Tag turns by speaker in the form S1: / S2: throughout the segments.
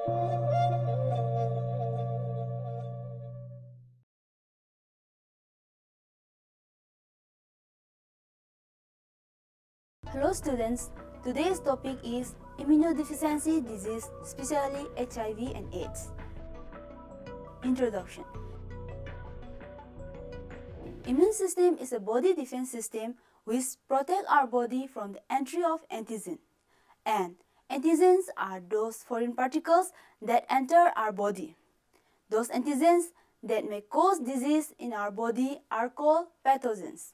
S1: Hello students, today's topic is immunodeficiency disease, especially HIV and AIDS. Introduction. Immune system is a body defense system which protects our body from the entry of antigen. And antigens are those foreign particles that enter our body. Those antigens that may cause disease in our body are called pathogens.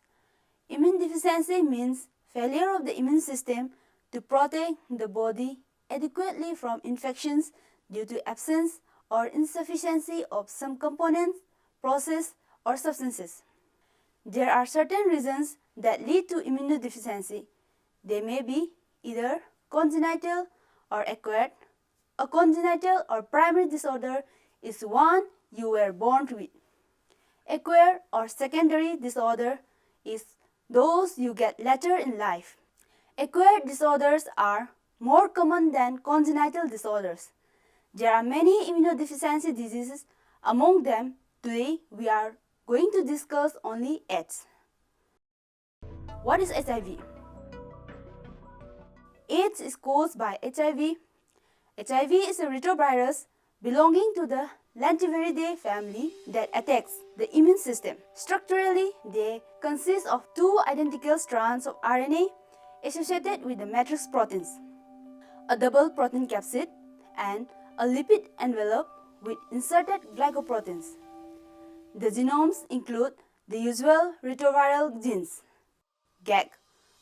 S1: Immune deficiency means failure of the immune system to protect the body adequately from infections due to absence or insufficiency of some components, process, or substances. There are certain reasons that lead to immunodeficiency. They may be either congenital or acquired. A congenital or primary disorder is one you were born with. Acquired or secondary disorder is those you get later in life. Acquired disorders are more common than congenital disorders. There are many immunodeficiency diseases. Among them, today we are going to discuss only AIDS. What is HIV? AIDS is caused by HIV. HIV is a retrovirus belonging to the Lentivirulidae family that attacks the immune system. Structurally, they consist of two identical strands of RNA associated with the matrix proteins, a double protein capsid, and a lipid envelope with inserted glycoproteins. The genomes include the usual retroviral genes, GAG,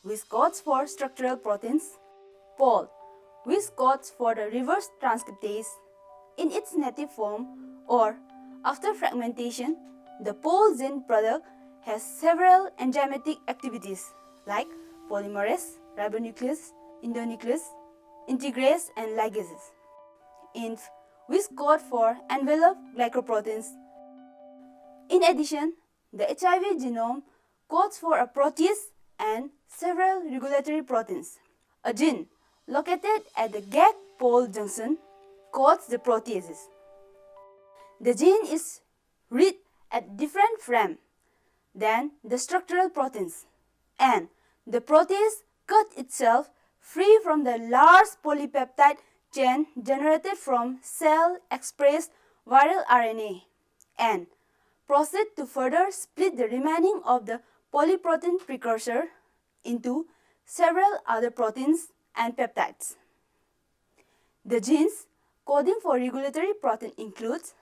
S1: which codes for structural proteins, POL, which codes for the reverse transcriptase. In its native form or after fragmentation, the POL gene product has several enzymatic activities like polymerase, ribonuclease, endonuclease, integrase, and ligases. INF, which code for enveloped glycoproteins. In addition, the HIV genome codes for a protease and several regulatory proteins. A gene located at the GAG-POL junction codes the proteases. The gene is read at different frame than the structural proteins, and the protease cut itself free from the large polypeptide chain generated from cell-expressed viral RNA and proceed to further split the remaining of the polyprotein precursor into several other proteins and peptides. The genes coding for regulatory protein includes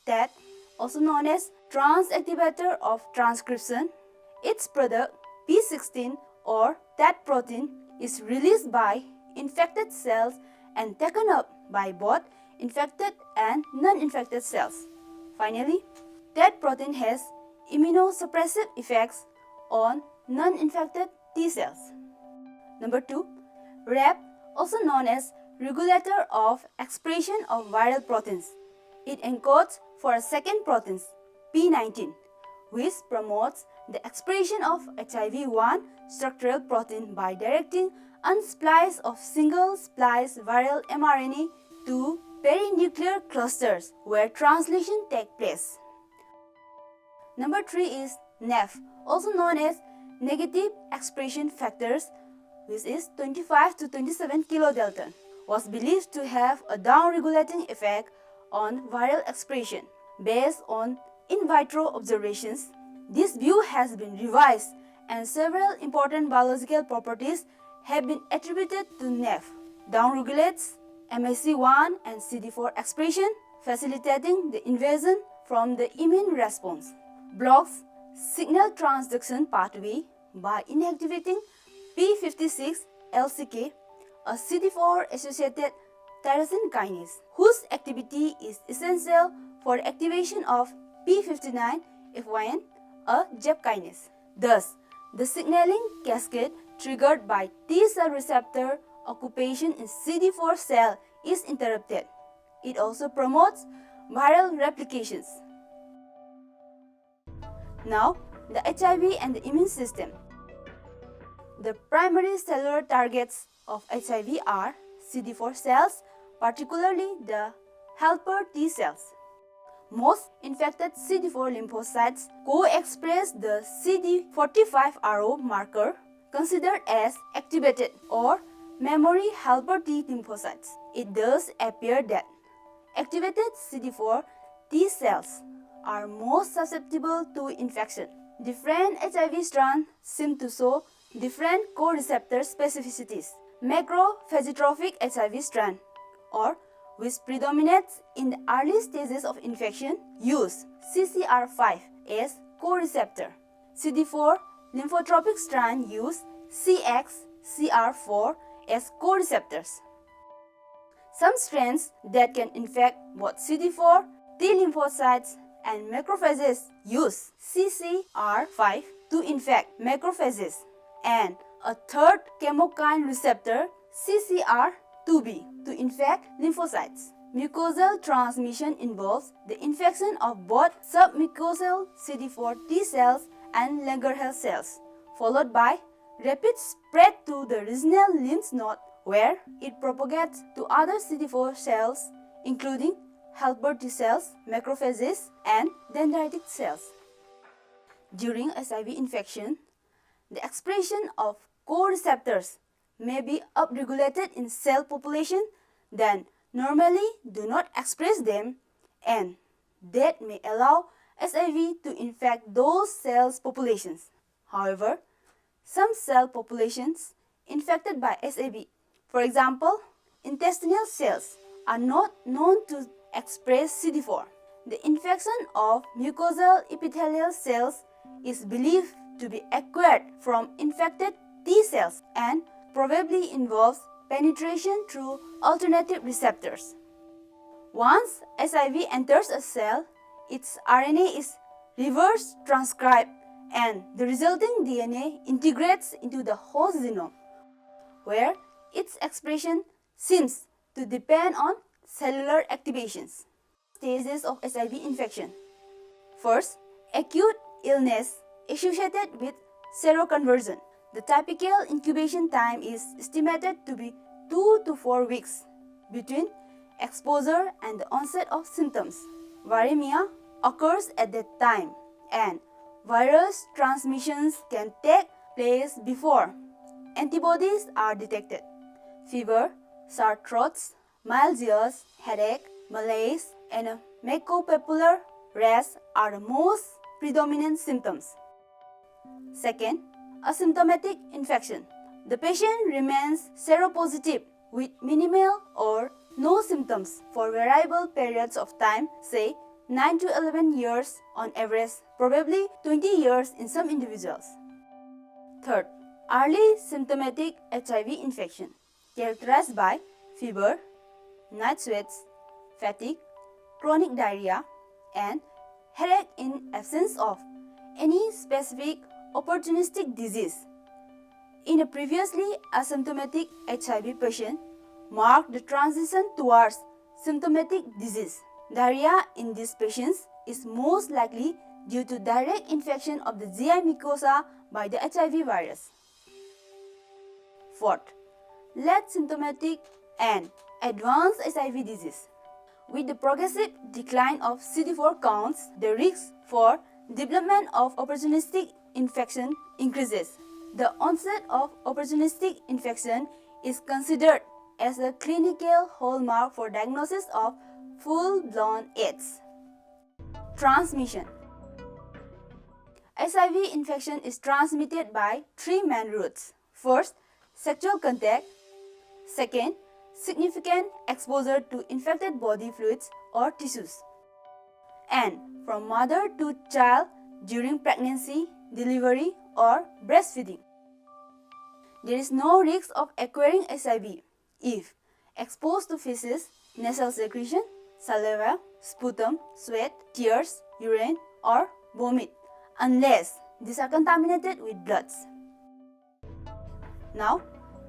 S1: TAT, also known as trans-activator of transcription. Its product, P16 or TAT protein, is released by infected cells and taken up by both infected and non-infected cells. Finally, TAT protein has immunosuppressive effects on non-infected T cells. Number 2, RAP, also known as regulator of expression of viral proteins. It encodes for a second protein, P19, which promotes the expression of HIV-1 structural protein by directing unsplice of single-splice viral mRNA to perinuclear clusters where translation takes place. Number 3 is NEF, also known as negative expression factors, which is 25 to 27 kilodalton, was believed to have a down-regulating effect on viral expression. Based on in vitro observations, this view has been revised and several important biological properties have been attributed to NEF. Downregulates MHC1 and CD4 expression, facilitating the invasion from the immune response. Blocks signal transduction pathway by inactivating P56 LCK, a CD4-associated tyrosine kinase, whose activity is essential for the activation of P59 FYN, a JAP kinase. Thus, the signaling cascade triggered by T-cell receptor occupation in CD4 cell is interrupted. It also promotes viral replications. Now, the HIV and the immune system. The primary cellular targets of HIV are CD4 cells, particularly the helper T cells. Most infected CD4 lymphocytes co-express the CD45RO marker, considered as activated or memory helper T lymphocytes. It does appear that activated CD4 T cells are most susceptible to infection. Different HIV strands seem to show different co-receptor specificities. Macrophagitrophic HIV strand, or which predominates in the early stages of infection, use CCR5 as co-receptor. CD4 lymphotropic strand use CXCR4 as co-receptors. Some strains that can infect both CD4 T lymphocytes and macrophages use CCR5 to infect macrophages, and a third chemokine receptor, CCR2B, to infect lymphocytes. Mucosal transmission involves the infection of both submucosal CD4 T cells and Langerhans cells, followed by rapid spread to the regional lymph node, where it propagates to other CD4 cells, including helper T cells, macrophages, and dendritic cells. During HIV infection, the expression of co-receptors may be upregulated in cell population that normally do not express them, and that may allow HIV to infect those cell populations. However, some cell populations infected by HIV, for example, intestinal cells, are not known to express CD4. The infection of mucosal epithelial cells is believed to be acquired from infected T cells and probably involves penetration through alternative receptors. Once HIV enters a cell, its RNA is reverse transcribed and the resulting DNA integrates into the host genome, where its expression seems to depend on cellular activations. Stages of HIV infection. First, acute illness associated with seroconversion. The typical incubation time is estimated to be 2 to 4 weeks between exposure and the onset of symptoms. Viremia occurs at that time, and virus transmissions can take place before antibodies are detected. Fever, sore throats, myalgias, headache, malaise, and a mucopapillary rash are the most predominant symptoms. Second, asymptomatic infection. The patient remains seropositive with minimal or no symptoms for variable periods of time, say 9 to 11 years on average, probably 20 years in some individuals. Third, early symptomatic HIV infection, characterized by fever, night sweats, fatigue, chronic diarrhea, and headache in absence of any specific opportunistic disease. In a previously asymptomatic HIV patient, marked the transition towards symptomatic disease. Diarrhea in these patients is most likely due to direct infection of the GI mucosa by the HIV virus. Fourth, late symptomatic and advanced HIV disease. With the progressive decline of CD4 counts, the risk for development of opportunistic infection increases. The onset of opportunistic infection is considered as a clinical hallmark for diagnosis of full-blown AIDS. Transmission. HIV infection is transmitted by 3 main routes. First, sexual contact. Second, significant exposure to infected body fluids or tissues. And from mother to child during pregnancy, delivery, or breastfeeding. There is no risk of acquiring HIV if exposed to feces, nasal secretion, saliva, sputum, sweat, tears, urine, or vomit, unless these are contaminated with bloods. Now,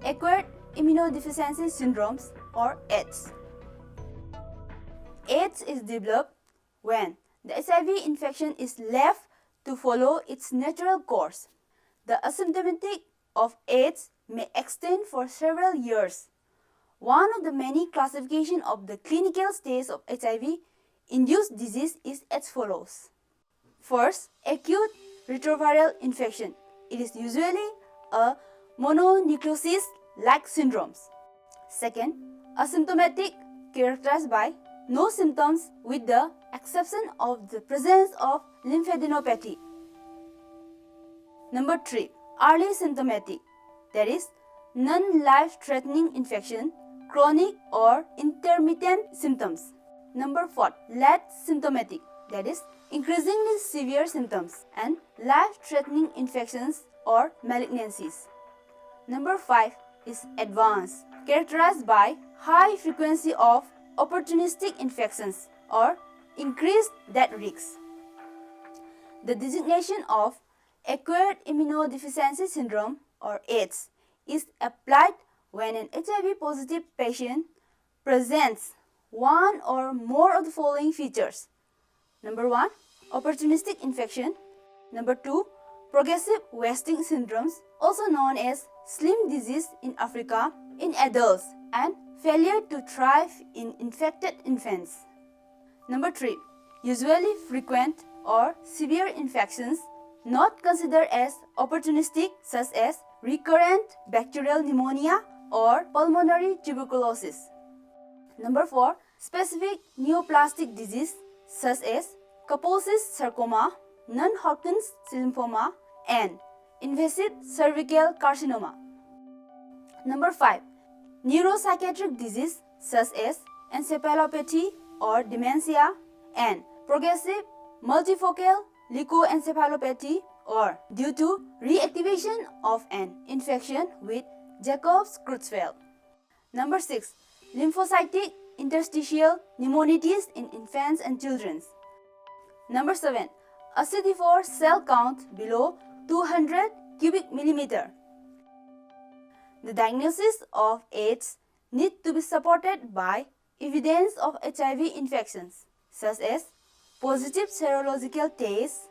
S1: acquired immunodeficiency syndromes or AIDS. AIDS is developed when the HIV infection is left to follow its natural course. The asymptomatic of AIDS may extend for several years, One of the many classifications of the clinical stage of HIV-induced disease is as follows. First, acute retroviral infection. It is usually a mononucleosis-like syndrome. Second, asymptomatic, characterized by no symptoms with the exception of the presence of lymphadenopathy. Number 3, early symptomatic, that is non-life-threatening infection, chronic or intermittent symptoms. Number 4, late symptomatic, that is increasingly severe symptoms and life-threatening infections or malignancies. Number 5 is advanced, characterized by high frequency of opportunistic infections or increased death risks. The designation of acquired immunodeficiency syndrome or AIDS is applied when an HIV-positive patient presents one or more of the following features. Number 1, opportunistic infection. Number 2, progressive wasting syndromes, also known as slim disease in Africa, in adults, and failure to thrive in infected infants. Number 3, usually frequent or severe infections not considered as opportunistic, such as recurrent bacterial pneumonia or pulmonary tuberculosis. Number 4, specific neoplastic disease such as Kaposi's sarcoma, non-Hodgkin's lymphoma, and invasive cervical carcinoma. Number 5, neuropsychiatric disease such as encephalopathy or dementia and progressive multifocal leukoencephalopathy or due to reactivation of an infection with Jacobs-Creutzfeldt. Number 6, lymphocytic interstitial pneumonitis in infants and children. Number 7, a CD4 cell count below 200 cubic millimeter. The diagnosis of AIDS needs to be supported by evidence of HIV infections, such as positive serological tests,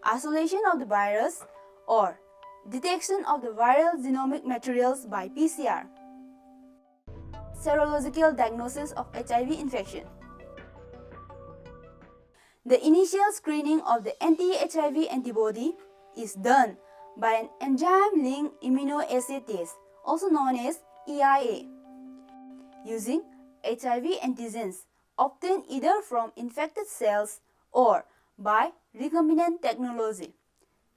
S1: isolation of the virus, or detection of the viral genomic materials by PCR. Serological diagnosis of HIV infection. The initial screening of the anti-HIV antibody is done by an enzyme-linked immunoassay test, also known as EIA, using HIV antigens obtained either from infected cells or by recombinant technology.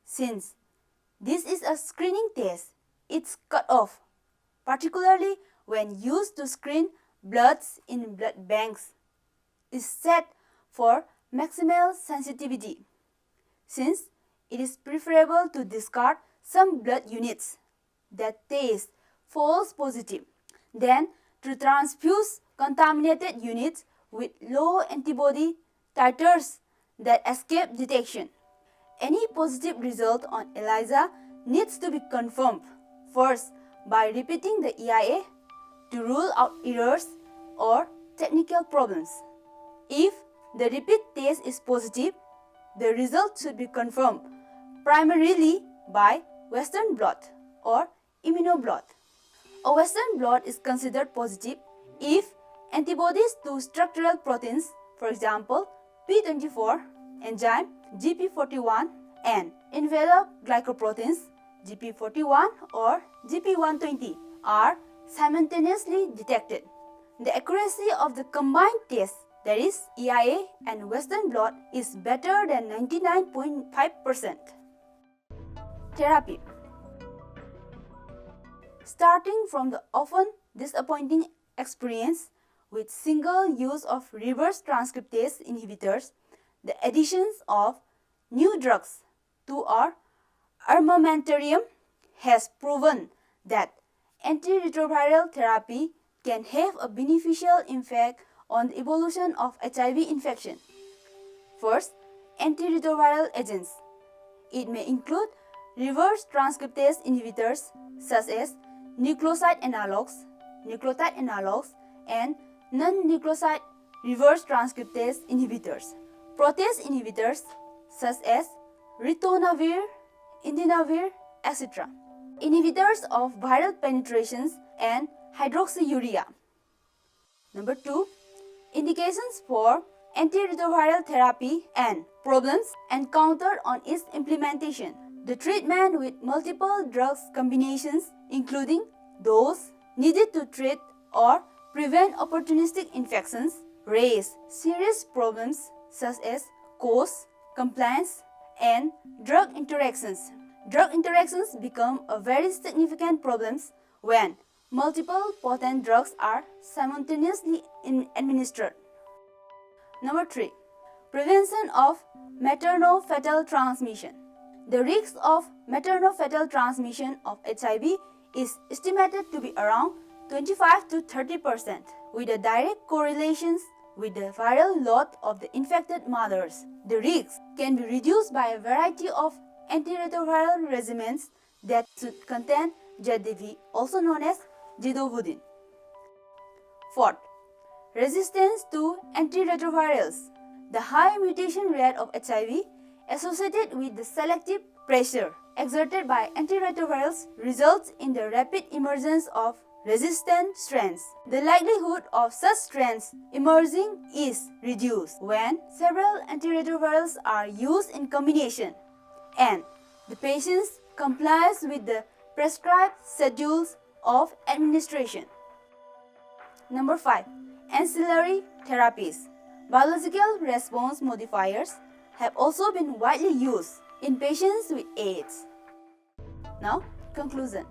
S1: Since this is a screening test, its cutoff, particularly when used to screen bloods in blood banks, is set for maximal sensitivity, since it is preferable to discard some blood units that test false positive than to transfuse contaminated units with low antibody titers that escape detection. Any positive result on ELISA needs to be confirmed first by repeating the EIA to rule out errors or technical problems. If the repeat test is positive, the result should be confirmed primarily by Western blot or immunoblot. A Western blot is considered positive if antibodies to structural proteins, for example P24, enzyme GP41, and enveloped glycoproteins GP41 or GP120 are simultaneously detected. The accuracy of the combined test, that is EIA and Western blot, is better than 99.5%. Therapy. Starting from the often disappointing experience with single use of reverse transcriptase inhibitors, the additions of new drugs to our armamentarium has proven that antiretroviral therapy can have a beneficial impact on the evolution of HIV infection. First, antiretroviral agents. It may include reverse transcriptase inhibitors such as nucleoside analogs, and non-nucleoside reverse transcriptase inhibitors. Protease inhibitors such as ritonavir, indinavir, etc. Inhibitors of viral penetrations and hydroxyurea. Number 2, indications for antiretroviral therapy and problems encountered on its implementation. The treatment with multiple drugs combinations, including those needed to treat or prevent opportunistic infections, raise serious problems such as cost, compliance, and drug interactions. Drug interactions become a very significant problem when multiple potent drugs are simultaneously administered. Number 3, prevention of maternal-fetal transmission. The risk of maternal-fetal transmission of HIV is estimated to be around 25 to 30%, with a direct correlation with the viral load of the infected mothers. The risk can be reduced by a variety of antiretroviral regimens that should contain ZDV, also known as zidovudine. Fourth, resistance to antiretrovirals. The high mutation rate of HIV associated with the selective pressure exerted by antiretrovirals results in the rapid emergence of resistant strains. The likelihood of such strains emerging is reduced when several antiretrovirals are used in combination and the patient complies with the prescribed schedules of administration. Number 5, ancillary therapies. Biological response modifiers have also been widely used in patients with AIDS. Now, conclusion.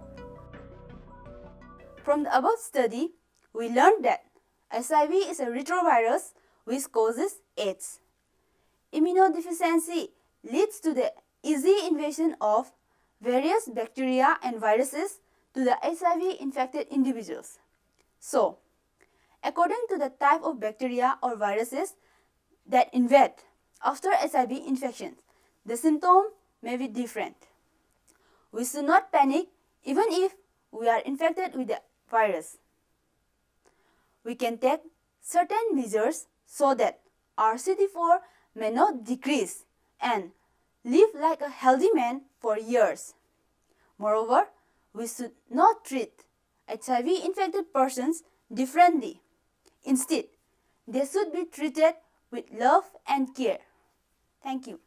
S1: From the above study, we learned that HIV is a retrovirus which causes AIDS. Immunodeficiency leads to the easy invasion of various bacteria and viruses to the HIV-infected individuals. So, according to the type of bacteria or viruses that invade after HIV infection, the symptom may be different. We should not panic even if we are infected with the virus. We can take certain measures so that our CD4 may not decrease and live like a healthy man for years. Moreover, we should not treat HIV-infected persons differently. Instead, they should be treated with love and care. Thank you.